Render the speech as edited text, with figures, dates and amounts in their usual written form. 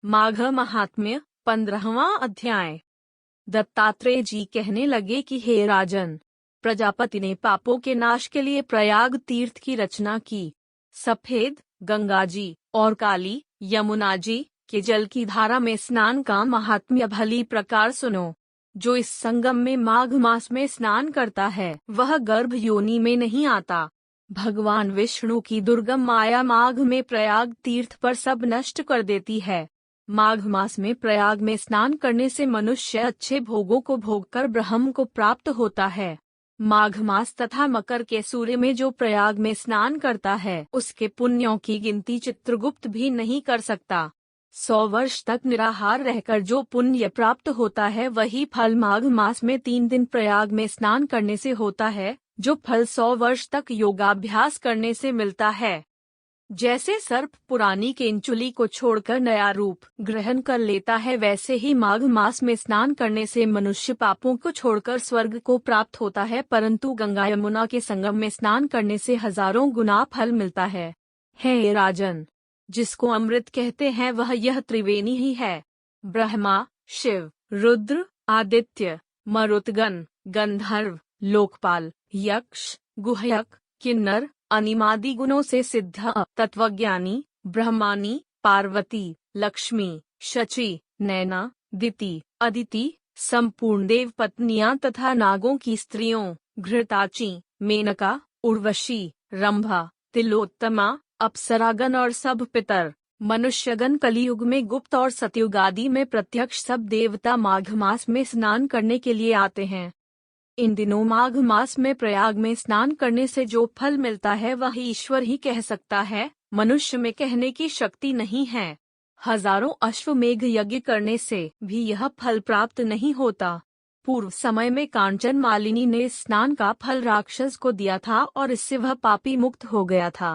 माघ महात्म्य 15वां अध्याय। दत्तात्रेय जी कहने लगे कि हे राजन, प्रजापति ने पापों के नाश के लिए प्रयाग तीर्थ की रचना की। सफेद गंगा जी और काली यमुना जी के जल की धारा में स्नान का महात्म्य भली प्रकार सुनो। जो इस संगम में माघ मास में स्नान करता है वह गर्भ योनि में नहीं आता। भगवान विष्णु की दुर्गम माया माघ में प्रयाग तीर्थ पर सब नष्ट कर देती है। माघ मास में प्रयाग में स्नान करने से मनुष्य अच्छे भोगों को भोगकर ब्रह्म को प्राप्त होता है। माघ मास तथा मकर के सूर्य में जो प्रयाग में स्नान करता है उसके पुण्यों की गिनती चित्रगुप्त भी नहीं कर सकता। 100 वर्ष तक निराहार रहकर जो पुण्य प्राप्त होता है वही फल माघ मास में 3 दिन प्रयाग में स्नान करने से होता है, जो फल 100 वर्ष तक योगाभ्यास करने से मिलता है। जैसे सर्प पुरानी केंचुली को छोड़कर नया रूप ग्रहण कर लेता है, वैसे ही माघ मास में स्नान करने से मनुष्य पापों को छोड़कर स्वर्ग को प्राप्त होता है। परंतु गंगा यमुना के संगम में स्नान करने से हजारों गुना फल मिलता है। हे राजन, जिसको अमृत कहते हैं वह यह त्रिवेणी ही है। ब्रह्मा, शिव, रुद्र, आदित्य, मरुतगण, गंधर्व, लोकपाल, यक्ष, गुह्यक, किन्नर, अनिमादि गुणों से सिद्ध तत्वज्ञानी, ब्रह्मानी, पार्वती, लक्ष्मी, शची, नैना, दिति, अदिति, संपूर्ण देव पत्नियां तथा नागों की स्त्रियों, घृताची, मेनका, उर्वशी, रंभा, तिलोत्तमा, अप्सरागण और सब पितर, मनुष्यगण कलियुग में गुप्त और सतयुग आदि में प्रत्यक्ष सब देवता माघ मास में स्नान करने के लिए आते हैं। इन दिनों माघ मास में प्रयाग में स्नान करने से जो फल मिलता है वह ईश्वर ही कह सकता है, मनुष्य में कहने की शक्ति नहीं है। हजारों अश्वमेघ यज्ञ करने से भी यह फल प्राप्त नहीं होता। पूर्व समय में कांचन मालिनी ने स्नान का फल राक्षस को दिया था और इससे वह पापी मुक्त हो गया था।